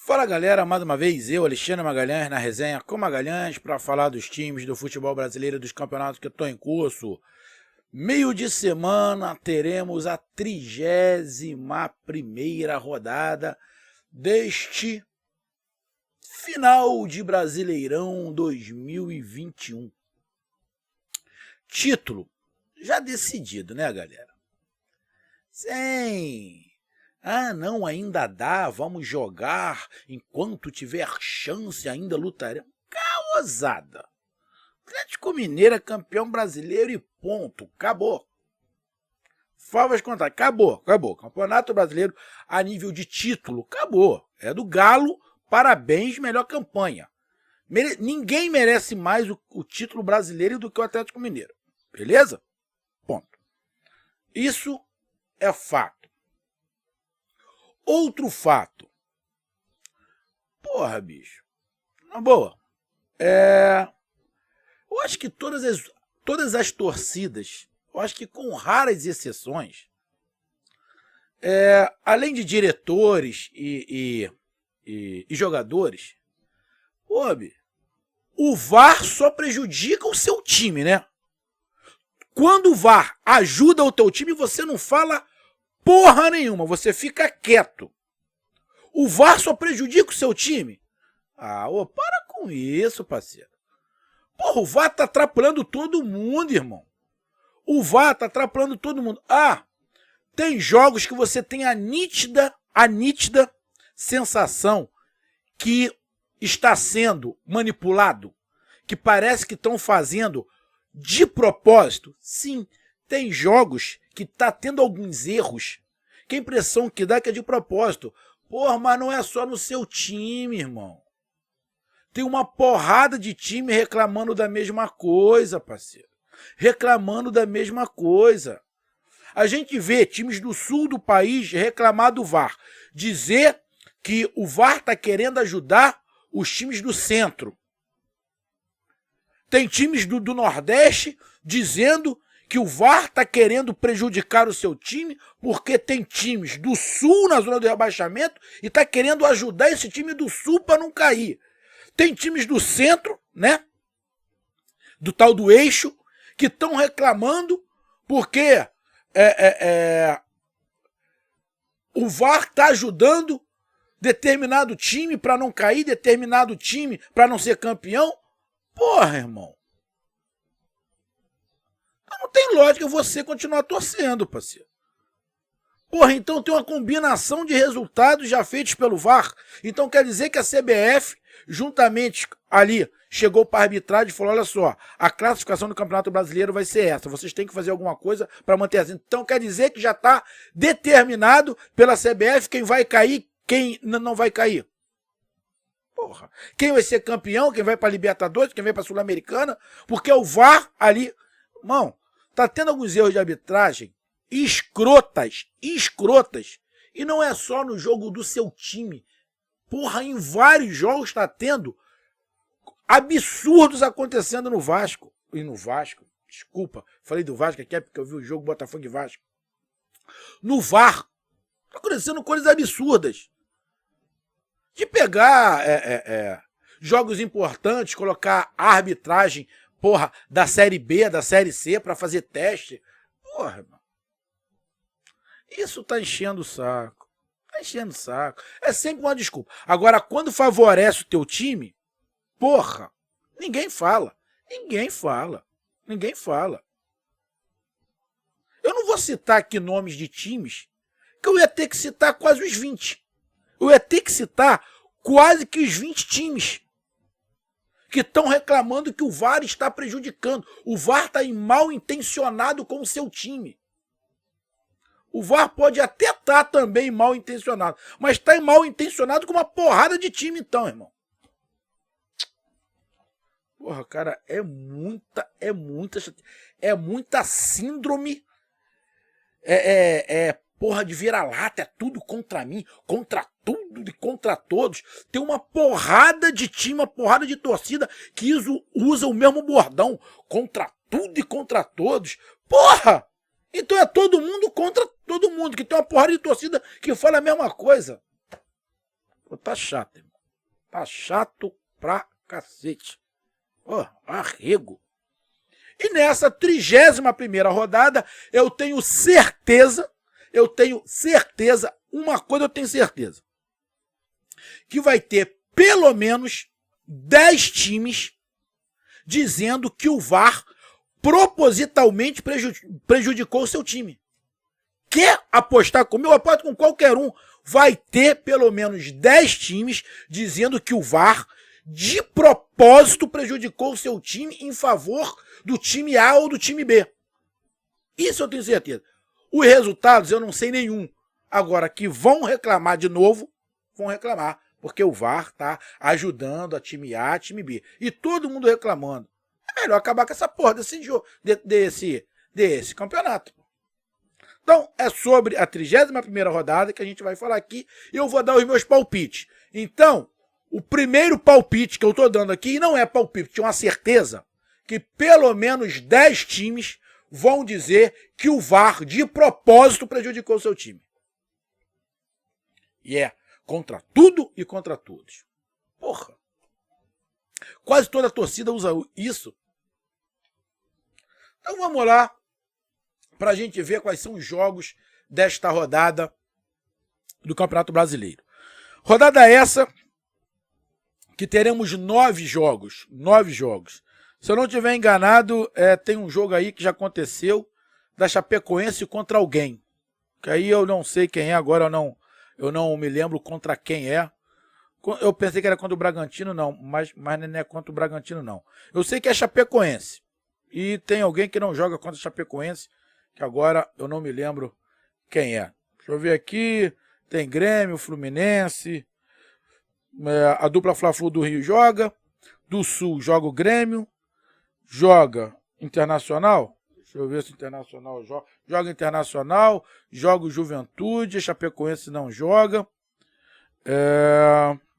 Fala galera, mais uma vez eu, Alexandre Magalhães, na resenha com Magalhães para falar dos times do futebol brasileiro, dos campeonatos que estão em curso. Meio de semana teremos a 31ª rodada deste final de Brasileirão 2021. Título já decidido, né galera? Sim. Não, ainda dá, vamos jogar, enquanto tiver chance ainda lutaremos. Caosada. Atlético Mineiro é campeão brasileiro e ponto, acabou. Favas contar, acabou. Campeonato Brasileiro a nível de título, acabou. É do Galo, parabéns, melhor campanha. Ninguém merece mais o título brasileiro do que o Atlético Mineiro, beleza? Ponto. Isso é fato. Outro fato. Porra, bicho. Na boa. Eu acho que todas as torcidas, eu acho que com raras exceções, além de diretores e jogadores, o VAR só prejudica o seu time, né? Quando o VAR ajuda o teu time, você não fala porra nenhuma, você fica quieto. O VAR só prejudica o seu time? Para com isso, parceiro. Porra, o VAR tá atrapalhando todo mundo, irmão. O VAR tá atrapalhando todo mundo. Tem jogos que você tem a nítida sensação que está sendo manipulado, que parece que estão fazendo de propósito. Sim, tem jogos que tá tendo alguns erros, que a impressão que dá é que é de propósito. Porra, mas não é só no seu time, irmão. Tem uma porrada de time reclamando da mesma coisa, parceiro. Reclamando da mesma coisa. A gente vê times do sul do país reclamar do VAR. Dizer que o VAR tá querendo ajudar os times do centro. Tem times do Nordeste dizendo que o VAR está querendo prejudicar o seu time porque tem times do Sul na zona do rebaixamento e está querendo ajudar esse time do Sul para não cair. Tem times do Centro, né? Do tal do Eixo, que estão reclamando porque o VAR está ajudando determinado time para não cair, determinado time para não ser campeão. Porra, irmão. Não tem lógica você continuar torcendo, parceiro. Porra, então tem uma combinação de resultados já feitos pelo VAR. Então quer dizer que a CBF, juntamente ali, chegou para a arbitragem e falou, olha só, a classificação do Campeonato Brasileiro vai ser essa. Vocês têm que fazer alguma coisa para manter assim. Então quer dizer que já está determinado pela CBF quem vai cair, quem não vai cair. Porra. Quem vai ser campeão, quem vai para a Libertadores, quem vai para a Sul-Americana, porque o VAR ali... Irmão, tá tendo alguns erros de arbitragem escrotas, e não é só no jogo do seu time. Porra, em vários jogos tá tendo absurdos acontecendo no Vasco. E no Vasco, desculpa, falei do Vasco aqui é porque eu vi o jogo Botafogo e Vasco. No VAR, tá acontecendo coisas absurdas. De pegar jogos importantes, colocar a arbitragem, porra, da Série B, da Série C, pra fazer teste. Porra, irmão. Isso tá enchendo o saco. Tá enchendo o saco. É sempre uma desculpa. Agora, quando favorece o teu time, porra, ninguém fala. Eu não vou citar aqui nomes de times, que eu ia ter que citar quase os 20. Eu ia ter que citar quase que os 20 times que estão reclamando que o VAR está prejudicando. O VAR está mal intencionado com o seu time. O VAR pode até estar também mal intencionado, mas está mal intencionado com uma porrada de time então, irmão. Porra, cara, é muita síndrome, porra de vira-lata, é tudo contra mim, contra tudo e contra todos. Tem uma porrada de time, uma porrada de torcida que usa o mesmo bordão, contra tudo e contra todos. Porra! Então é todo mundo contra todo mundo, que tem uma porrada de torcida que fala a mesma coisa. Pô, tá chato, irmão. Tá chato pra cacete. Pô, arrego. E nessa 31ª rodada, eu tenho certeza, uma coisa eu tenho certeza, que vai ter pelo menos 10 times dizendo que o VAR propositalmente prejudicou o seu time. Quer apostar comigo? Eu aposto com qualquer um. Vai ter pelo menos 10 times dizendo que o VAR de propósito prejudicou o seu time em favor do time A ou do time B. Isso eu tenho certeza. Os resultados eu não sei nenhum. Agora, que vão reclamar de novo, vão reclamar. Porque o VAR está ajudando a time A, a time B. E todo mundo reclamando. É melhor acabar com essa porra desse campeonato. Então, é sobre a 31ª rodada que a gente vai falar aqui e eu vou dar os meus palpites. Então, o primeiro palpite que eu estou dando aqui, e não é palpite, é uma certeza, que pelo menos 10 times vão dizer que o VAR, de propósito, prejudicou o seu time. E é contra tudo e contra todos. Porra. Quase toda a torcida usa isso. Então vamos lá, para a gente ver quais são os jogos desta rodada do Campeonato Brasileiro. Rodada essa que teremos 9 jogos. 9 jogos. Se eu não estiver enganado, tem um jogo aí que já aconteceu da Chapecoense contra alguém. Que aí eu não sei quem é, agora eu não me lembro contra quem é. Eu pensei que era contra o Bragantino, não, mas não é contra o Bragantino, não. Eu sei que é Chapecoense. E tem alguém que não joga contra a Chapecoense, que agora eu não me lembro quem é. Deixa eu ver aqui. Tem Grêmio, Fluminense. A dupla Fla-Flu do Rio joga. Do Sul joga o Grêmio. Joga Internacional. Deixa eu ver se o Internacional joga. Joga Internacional. Joga o Juventude. A Chapecoense não joga.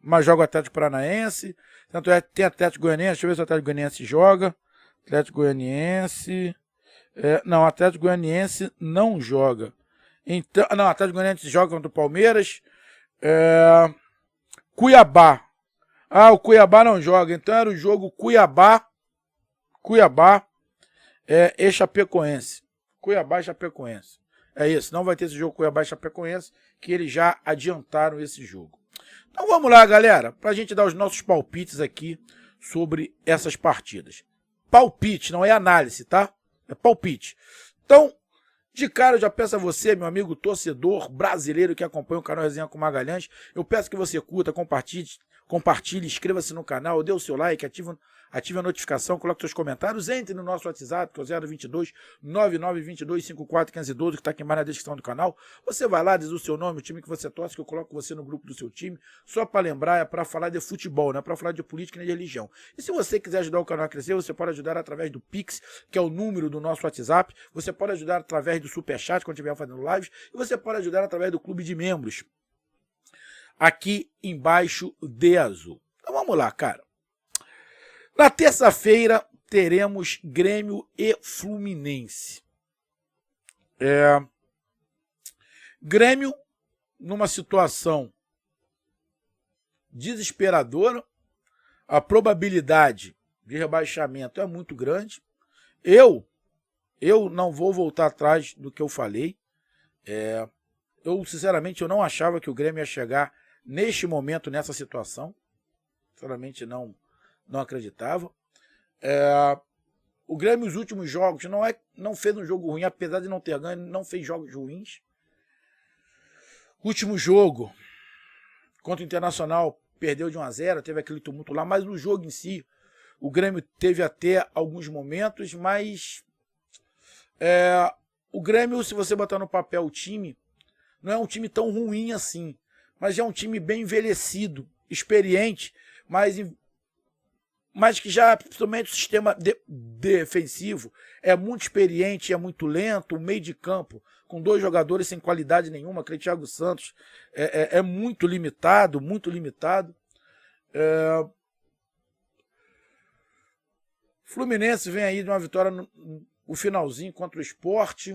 Mas joga o Atlético Paranaense. Tanto é que tem Atlético Goianiense. Deixa eu ver se o Atlético Goianiense joga. Atlético Goianiense. Não, Atlético Goianiense não joga. Então, não, Atlético Goianiense joga contra o Palmeiras. Cuiabá. O Cuiabá não joga. Então era o jogo Cuiabá e Chapecoense. Cuiabá e Chapecoense. É isso. Não vai ter esse jogo Cuiabá e Chapecoense, que eles já adiantaram esse jogo. Então vamos lá, galera, para a gente dar os nossos palpites aqui sobre essas partidas. Palpite, não é análise, tá? É palpite. Então, de cara, eu já peço a você, meu amigo torcedor brasileiro que acompanha o canal Resenha com Magalhães, eu peço que você curta, compartilhe, inscreva-se no canal, dê o seu like, ative a notificação, coloque seus comentários, entre no nosso WhatsApp, que é o 022 9922 541512, que está aqui embaixo na descrição do canal. Você vai lá, diz o seu nome, o time que você torce, que eu coloco você no grupo do seu time. Só para lembrar, é para falar de futebol, não é para falar de política nem de religião. E se você quiser ajudar o canal a crescer, você pode ajudar através do Pix, que é o número do nosso WhatsApp. Você pode ajudar através do Superchat, quando estiver fazendo lives. E você pode ajudar através do Clube de Membros, aqui embaixo de azul. Então vamos lá, cara. Na terça-feira teremos Grêmio e Fluminense. Grêmio numa situação desesperadora. A probabilidade de rebaixamento é muito grande. Eu não vou voltar atrás do que eu falei. Eu, sinceramente, eu não achava que o Grêmio ia chegar neste momento, nessa situação. Sinceramente, não acreditava. O Grêmio, nos últimos jogos, não fez um jogo ruim, apesar de não ter ganho, não fez jogos ruins. Último jogo, contra o Internacional, perdeu de 1-0, teve aquele tumulto lá, mas no jogo em si, o Grêmio teve até alguns momentos, mas o Grêmio, se você botar no papel o time, não é um time tão ruim assim, mas é um time bem envelhecido, experiente, mas que já, principalmente o sistema defensivo, é muito experiente, é muito lento, o meio de campo, com 2 jogadores sem qualidade nenhuma, aquele Thiago Santos, é muito limitado, muito limitado. Fluminense vem aí de uma vitória no finalzinho contra o Sport.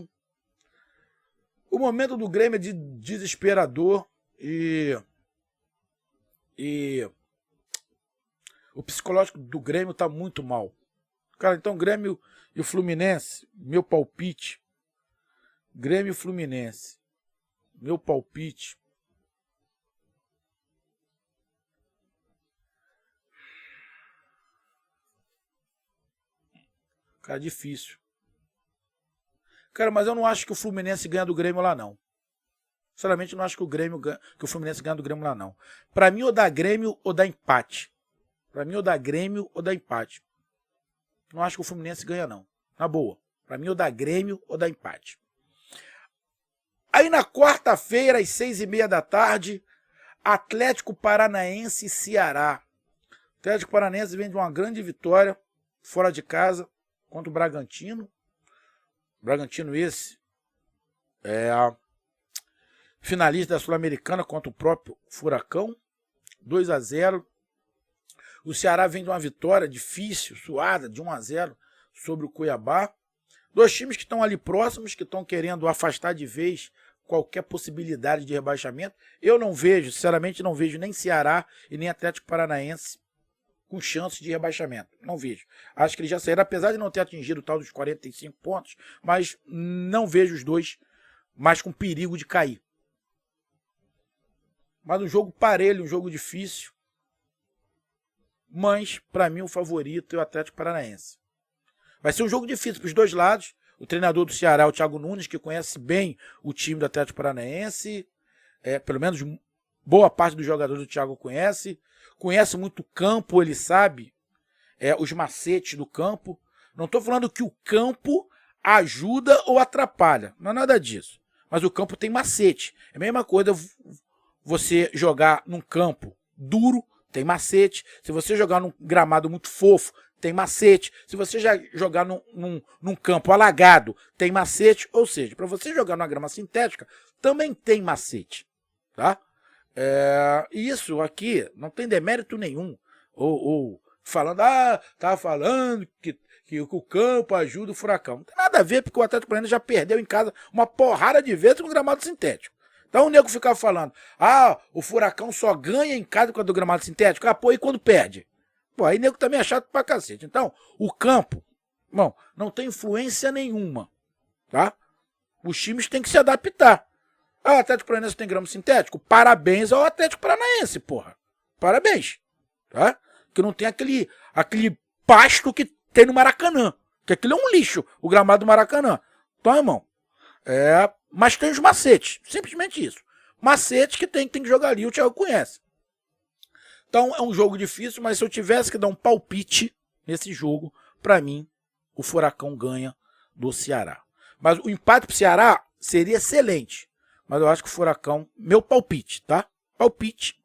O momento do Grêmio é desesperador e E o psicológico do Grêmio tá muito mal. Cara, então Grêmio e o Fluminense, meu palpite. Grêmio e Fluminense, meu palpite. Cara, difícil. Cara, mas eu não acho que o Fluminense ganha do Grêmio lá, não. Sinceramente, eu não acho que o Fluminense ganha do Grêmio lá, não. Pra mim, ou dá Grêmio ou dá empate. Pra mim, ou dá Grêmio ou dá empate. Não acho que o Fluminense ganha, não. Na boa. Pra mim, ou dá Grêmio ou dá empate. Aí na quarta-feira, às 6h30 da tarde, Atlético Paranaense e Ceará. O Atlético Paranaense vem de uma grande vitória fora de casa contra o Bragantino. Bragantino esse é a finalista da Sul-Americana contra o próprio Furacão. 2-0. O Ceará vem de uma vitória difícil, suada, de 1-0 sobre o Cuiabá. Dois times que estão ali próximos, que estão querendo afastar de vez qualquer possibilidade de rebaixamento. Eu não vejo, sinceramente, não vejo nem Ceará e nem Atlético Paranaense com chance de rebaixamento. Não vejo. Acho que eles já saíram, apesar de não ter atingido o tal dos 45 pontos, mas não vejo os dois mais com perigo de cair. Mas um jogo parelho, um jogo difícil. Mas, para mim, o favorito é o Atlético Paranaense. Vai ser um jogo difícil para os dois lados. O treinador do Ceará é o Thiago Nunes, que conhece bem o time do Atlético Paranaense. Pelo menos boa parte dos jogadores do Thiago conhece. Conhece muito o campo, ele sabe os macetes do campo. Não estou falando que o campo ajuda ou atrapalha. Não é nada disso. Mas o campo tem macete. É a mesma coisa você jogar num campo duro, tem macete. Se você jogar num gramado muito fofo, tem macete. Se você já jogar num campo alagado, tem macete. Ou seja, para você jogar numa grama sintética, também tem macete. Tá? Isso aqui não tem demérito nenhum. Ou falando, tá falando que o campo ajuda o Furacão. Não tem nada a ver, porque o Atlético Paranaense já perdeu em casa uma porrada de vezes com gramado sintético. Então o nego ficava falando, o Furacão só ganha em casa com o gramado sintético. Pô, e quando perde? Pô, aí o nego também é chato pra cacete. Então, o campo, bom, não tem influência nenhuma, tá? Os times têm que se adaptar. O Atlético Paranaense tem grama sintético? Parabéns ao Atlético Paranaense, porra. Parabéns, tá? Que não tem aquele pasto que tem no Maracanã. Que aquilo é um lixo, o gramado do Maracanã. Então, irmão, mas tem os macetes, simplesmente isso. Macete que tem que jogar ali, o Thiago conhece. Então é um jogo difícil, mas se eu tivesse que dar um palpite nesse jogo, para mim, o Furacão ganha do Ceará. Mas o empate pro Ceará seria excelente. Mas eu acho que o Furacão, meu palpite, tá? Palpite.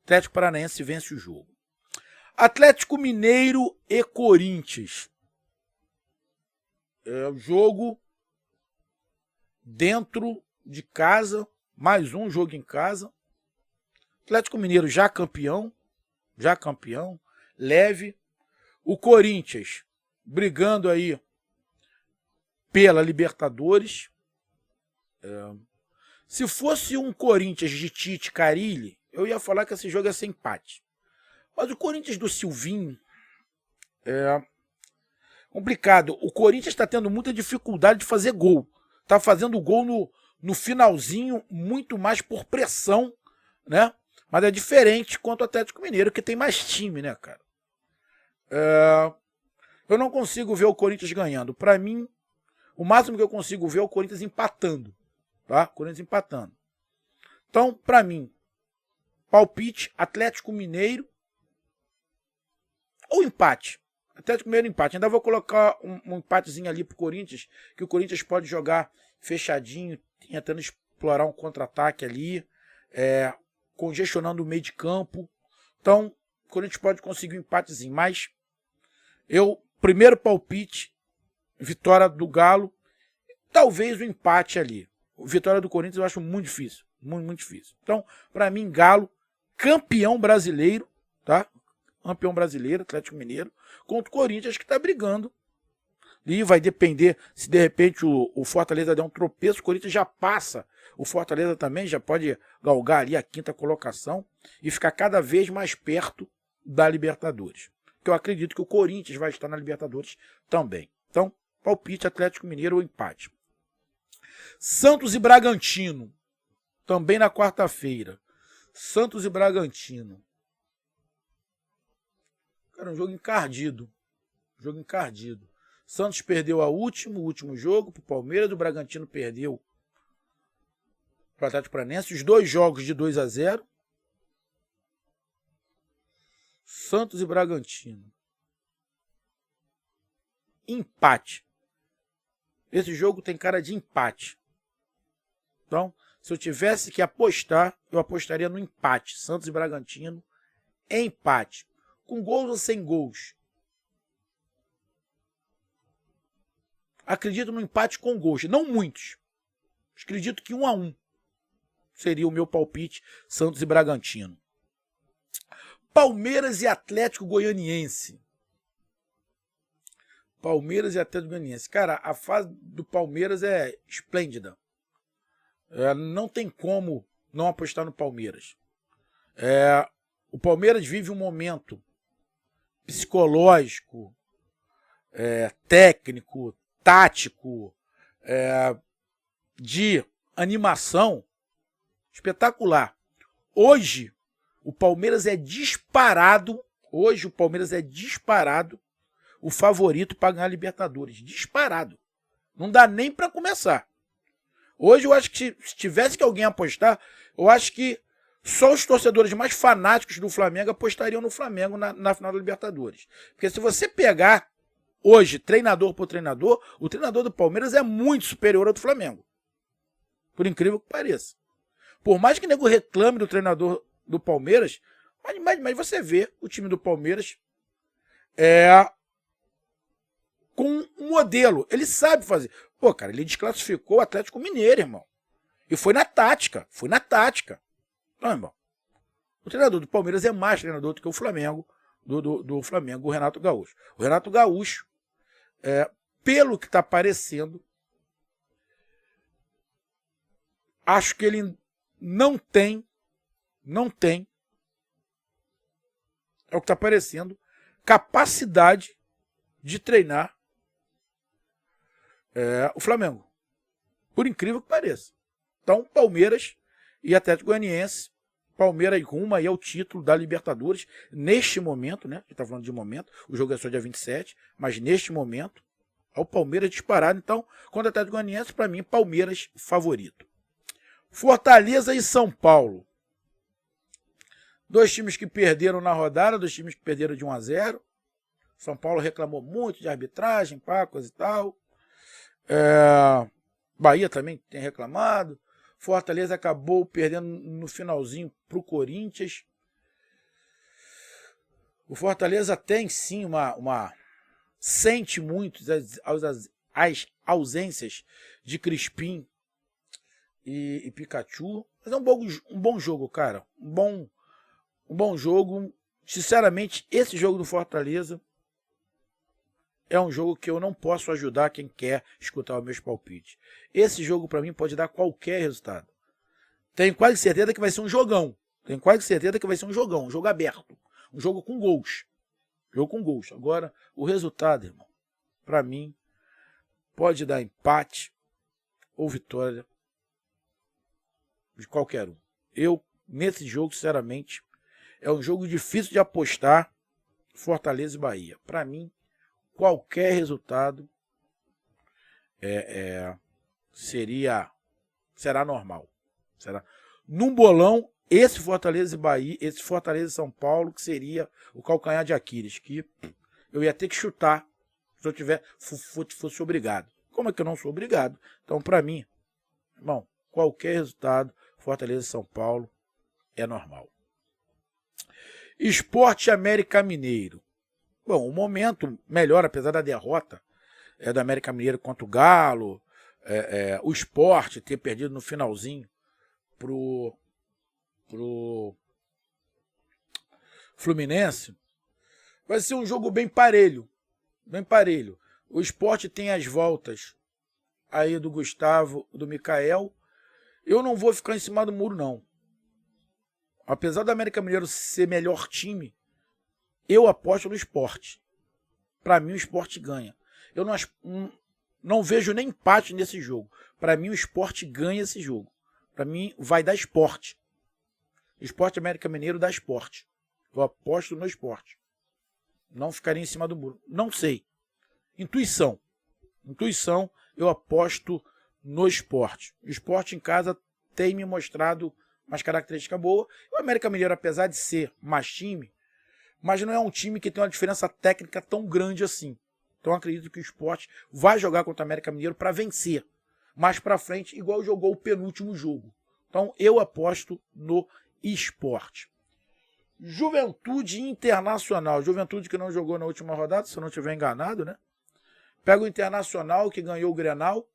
Atlético Paranaense vence o jogo. Atlético Mineiro e Corinthians. É o jogo dentro de casa, mais um jogo em casa. Atlético Mineiro já campeão, leve. O Corinthians brigando aí pela Libertadores. Se fosse um Corinthians de Tite Carille, eu ia falar que esse jogo ia ser empate. Mas o Corinthians do Silvinho é complicado. O Corinthians está tendo muita dificuldade de fazer gol. Está fazendo gol no finalzinho, muito mais por pressão, né? Mas é diferente quanto o Atlético Mineiro, que tem mais time, né, cara? Eu não consigo ver o Corinthians ganhando. Para mim, o máximo que eu consigo ver é o Corinthians empatando. Tá? Corinthians empatando. Então, para mim, palpite, Atlético Mineiro ou empate. Atlético Mineiro empate. Ainda vou colocar um empatezinho ali pro Corinthians, que o Corinthians pode jogar fechadinho, tentando explorar um contra-ataque ali, congestionando o meio de campo. Então, o Corinthians pode conseguir um empatezinho. Mas, primeiro palpite, vitória do Galo, talvez o empate ali. Vitória do Corinthians eu acho muito difícil. Muito difícil. Então, para mim, Galo, campeão brasileiro, tá? Campeão brasileiro, Atlético Mineiro, contra o Corinthians, que está brigando E vai depender se de repente o Fortaleza der um tropeço, o Corinthians já passa. O Fortaleza também já pode galgar ali a 5ª colocação e ficar cada vez mais perto da Libertadores. Porque eu acredito que o Corinthians vai estar na Libertadores também. Então, palpite Atlético Mineiro ou empate. Santos e Bragantino, também na quarta-feira. Santos e Bragantino. Cara, um jogo encardido. Jogo encardido. Santos perdeu o último jogo para o Palmeiras, o Bragantino perdeu para o Atlético Paranaense. Os 2 jogos de 2-0. Santos e Bragantino. Empate. Esse jogo tem cara de empate. Então, se eu tivesse que apostar, eu apostaria no empate. Santos e Bragantino, empate. Com gols ou sem gols? Acredito no empate com gols. Não muitos. Acredito que 1-1 seria o meu palpite. Santos e Bragantino. Palmeiras e Atlético Goianiense. Palmeiras e Atlético Goianiense. Cara, a fase do Palmeiras é esplêndida. Não tem como não apostar no Palmeiras. O Palmeiras vive um momento psicológico, técnico, tático, de animação espetacular. Hoje, o Palmeiras é disparado. O favorito para ganhar a Libertadores. Disparado. Não dá nem para começar. Hoje eu acho que se tivesse que alguém apostar, eu acho que só os torcedores mais fanáticos do Flamengo apostariam no Flamengo na final da Libertadores. Porque se você pegar hoje, treinador por treinador, o treinador do Palmeiras é muito superior ao do Flamengo. Por incrível que pareça. Por mais que o nego reclame do treinador do Palmeiras, mas você vê o time do Palmeiras com um modelo. Ele sabe fazer. Pô, cara, ele desclassificou o Atlético Mineiro, irmão. E foi na tática. Não, irmão. O treinador do Palmeiras é mais treinador do que o Flamengo, do Flamengo, o Renato Gaúcho. O Renato Gaúcho, pelo que está parecendo, acho que ele não tem, é o que está parecendo, capacidade de treinar o Flamengo. Por incrível que pareça. Então, Palmeiras e Atlético Goianiense. Palmeiras rumo aí ao título da Libertadores. Neste momento, né? A gente está falando de momento. O jogo é só dia 27. Mas neste momento, é o Palmeiras disparado. Então, contra o Atlético Goianiense, para mim, Palmeiras favorito. Fortaleza e São Paulo. 2 times que perderam na rodada. 2 times que perderam de 1-0. São Paulo reclamou muito de arbitragem, coisa e tal. Bahia também tem reclamado. Fortaleza acabou perdendo no finalzinho para o Corinthians. O Fortaleza tem sim sente muito as ausências de Crispim e Pikachu. Mas é um bom jogo, cara. Um bom jogo. Sinceramente, esse jogo do Fortaleza é um jogo que eu não posso ajudar quem quer escutar os meus palpites. Esse jogo, para mim, pode dar qualquer resultado. Tenho quase certeza que vai ser um jogão. Um jogo aberto. Um jogo com gols. Agora, o resultado, irmão, para mim, pode dar empate ou vitória de qualquer um. Nesse jogo, sinceramente, é um jogo difícil de apostar. Fortaleza e Bahia. Para mim, qualquer resultado será normal. Num bolão, esse Fortaleza e Bahia, esse Fortaleza e São Paulo, que seria o calcanhar de Aquiles, que eu ia ter que chutar se eu fosse obrigado. Como é que eu não sou obrigado? Então, para mim, irmão, qualquer resultado, Fortaleza e São Paulo, é normal. Sport América Mineiro. Bom, o momento melhor, apesar da derrota do América Mineiro contra o Galo, o Sport ter perdido no finalzinho pro Fluminense, vai ser um jogo bem parelho. O Sport tem as voltas aí do Gustavo, do Mikael. Eu não vou ficar em cima do muro, não. Apesar do América Mineiro ser melhor time, eu aposto no Sport. Para mim, o Sport ganha. Eu não vejo nem empate nesse jogo. Para mim, o Sport ganha esse jogo. Para mim, vai dar Sport. Sport América Mineiro dá Sport. Eu aposto no Sport. Não ficaria em cima do muro. Não sei. Intuição, eu aposto no Sport. O Sport em casa tem me mostrado umas características boas. O América Mineiro, apesar de ser mais time, mas não é um time que tem uma diferença técnica tão grande assim. Então acredito que o Sport vai jogar contra o América Mineiro para vencer. Mais para frente, igual jogou o penúltimo jogo. Então eu aposto no Sport. Juventude Internacional. Juventude que não jogou na última rodada, se eu não estiver enganado, né? Pega o Internacional, que ganhou o Grenal.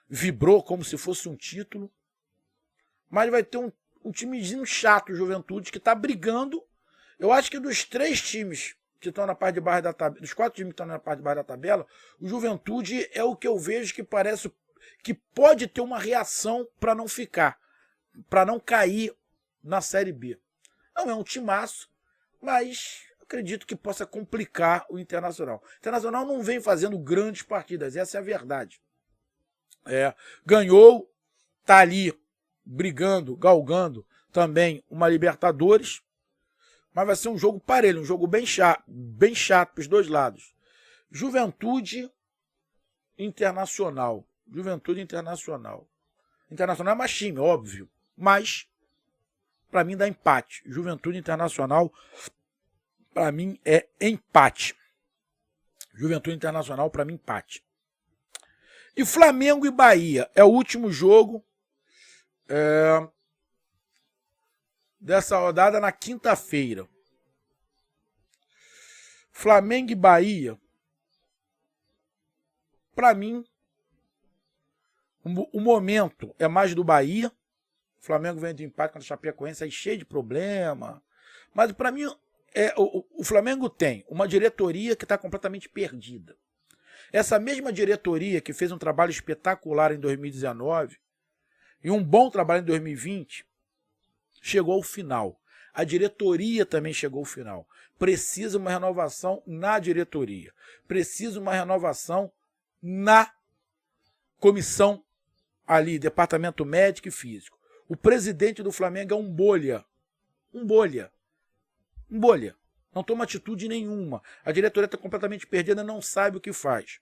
Vibrou como se fosse um título. Mas vai ter um timezinho chato, Juventude, que está brigando. Eu acho que dos 3 times que estão na parte de baixo da tabela, dos 4 times que estão na parte de baixo da tabela, o Juventude é o que eu vejo que parece que pode ter uma reação para não ficar, para não cair na Série B. Não é um timaço, mas acredito que possa complicar o Internacional. O Internacional não vem fazendo grandes partidas, essa é a verdade. Ganhou, tá ali brigando, galgando também uma Libertadores, mas vai ser um jogo parelho, um jogo bem chato para os dois lados. Juventude Internacional. Internacional é mais time, óbvio, mas para mim dá empate. Juventude Internacional, para mim é empate. Juventude Internacional, para mim, empate. E Flamengo e Bahia é o último jogo dessa rodada na quinta-feira. Flamengo e Bahia, para mim, o momento é mais do Bahia. O Flamengo vem de empate contra a Chapecoense, aí cheio de problema. Mas para mim, o Flamengo tem uma diretoria que está completamente perdida. Essa mesma diretoria que fez um trabalho espetacular em 2019 e um bom trabalho em 2020, chegou ao final. A diretoria também chegou ao final. Precisa uma renovação na diretoria. Precisa uma renovação na comissão ali, departamento médico e físico. O presidente do Flamengo é um bolha. Um bolha. Não toma atitude nenhuma. A diretoria está completamente perdida, não sabe o que faz.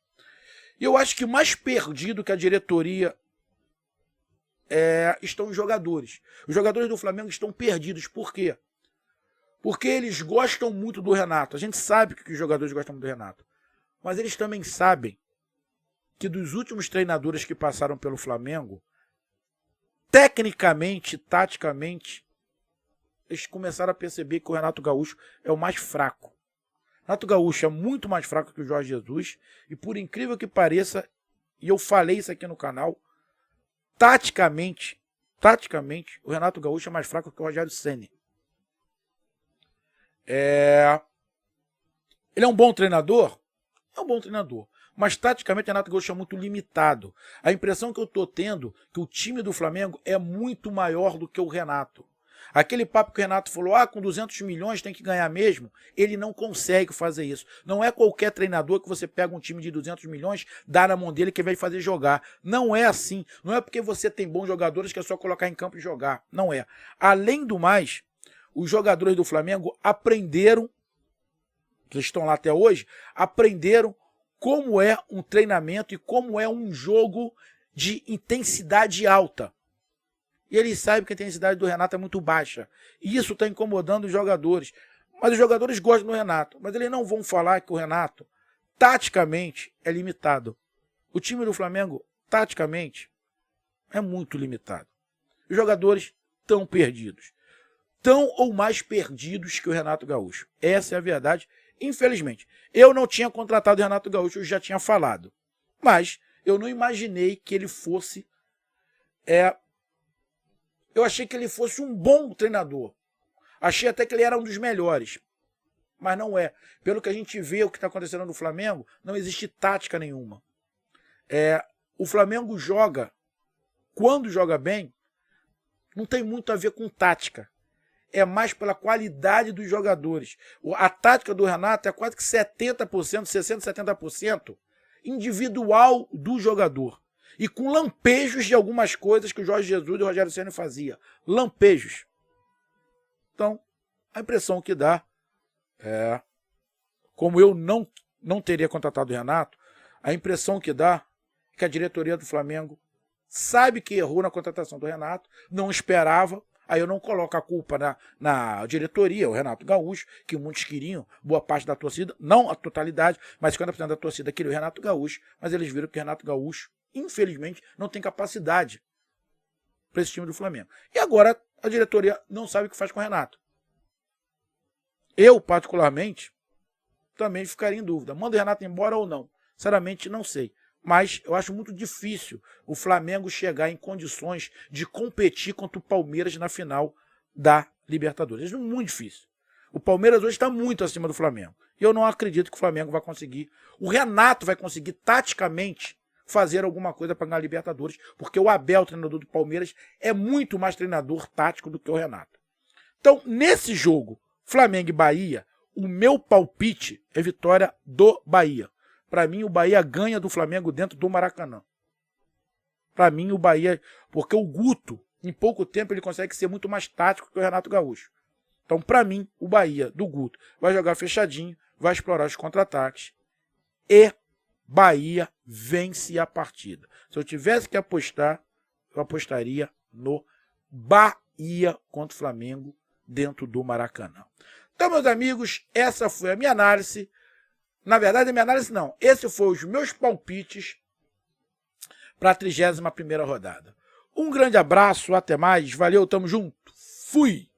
E eu acho que mais perdido que a diretoria estão os jogadores. Os jogadores do Flamengo estão perdidos. Por quê? Porque eles gostam muito do Renato. A gente sabe que os jogadores gostam muito do Renato. Mas eles também sabem que dos últimos treinadores que passaram pelo Flamengo, tecnicamente, taticamente, eles começaram a perceber que o Renato Gaúcho é o mais fraco. O Renato Gaúcho é muito mais fraco que o Jorge Jesus. E por incrível que pareça, e eu falei isso aqui no canal, taticamente, o Renato Gaúcho é mais fraco que o Rogério Ceni. Ele é um bom treinador? É um bom treinador. Mas taticamente o Renato Gaúcho é muito limitado. A impressão que eu estou tendo é que o time do Flamengo é muito maior do que o Renato. Aquele papo que o Renato falou, com 200 milhões tem que ganhar mesmo, ele não consegue fazer isso. Não é qualquer treinador que você pega um time de 200 milhões, dá na mão dele que vai fazer jogar. Não é assim. Não é porque você tem bons jogadores que é só colocar em campo e jogar. Não é. Além do mais, os jogadores do Flamengo aprenderam, que estão lá até hoje, aprenderam como é um treinamento e como é um jogo de intensidade alta. E eles sabem que a intensidade do Renato é muito baixa. E isso está incomodando os jogadores. Mas os jogadores gostam do Renato. Mas eles não vão falar que o Renato, taticamente, é limitado. O time do Flamengo, taticamente, é muito limitado. Os jogadores estão perdidos. Tão ou mais perdidos que o Renato Gaúcho. Essa é a verdade, infelizmente. Eu não tinha contratado o Renato Gaúcho, eu já tinha falado. Mas eu não imaginei que ele fosse... Eu achei que ele fosse um bom treinador. Achei até que ele era um dos melhores. mas não é. Pelo que a gente vê o que está acontecendo no Flamengo, não existe tática nenhuma. O Flamengo joga, quando joga bem, não tem muito a ver com tática. É mais pela qualidade dos jogadores. A tática do Renato é quase que 70%, 60%, 70% individual do jogador. E com lampejos de algumas coisas que o Jorge Jesus e o Rogério Ceni faziam. Lampejos. Então, a impressão que dá é, como eu não teria contratado o Renato, a impressão que dá é que a diretoria do Flamengo sabe que errou na contratação do Renato, não esperava. Aí eu não coloco a culpa na diretoria, o Renato Gaúcho, que muitos queriam, boa parte da torcida, não a totalidade, mas 50% da torcida queria o Renato Gaúcho, mas eles viram que o Renato Gaúcho, infelizmente, não tem capacidade para esse time do Flamengo. E agora a diretoria não sabe o que faz com o Renato. Eu, particularmente, também ficaria em dúvida. Manda o Renato embora ou não? Sinceramente, não sei. Mas eu acho muito difícil o Flamengo chegar em condições de competir contra o Palmeiras na final da Libertadores. É muito difícil. O Palmeiras hoje está muito acima do Flamengo. E eu não acredito que o Flamengo vai conseguir. O Renato vai conseguir, taticamente, fazer alguma coisa para ganhar a Libertadores, porque o Abel, treinador do Palmeiras, é muito mais treinador tático do que o Renato. Então, nesse jogo, Flamengo e Bahia, o meu palpite é vitória do Bahia. Para mim, o Bahia ganha do Flamengo dentro do Maracanã. Para mim, o Bahia... Porque o Guto, em pouco tempo, ele consegue ser muito mais tático que o Renato Gaúcho. Então, para mim, o Bahia, do Guto, vai jogar fechadinho, vai explorar os contra-ataques. E Bahia vence a partida. Se eu tivesse que apostar, eu apostaria no Bahia contra o Flamengo dentro do Maracanã. Então, meus amigos, essa foi a minha análise. Na verdade, a minha análise não. Esses foram os meus palpites para a 31ª rodada. Um grande abraço, até mais, valeu, tamo junto, fui!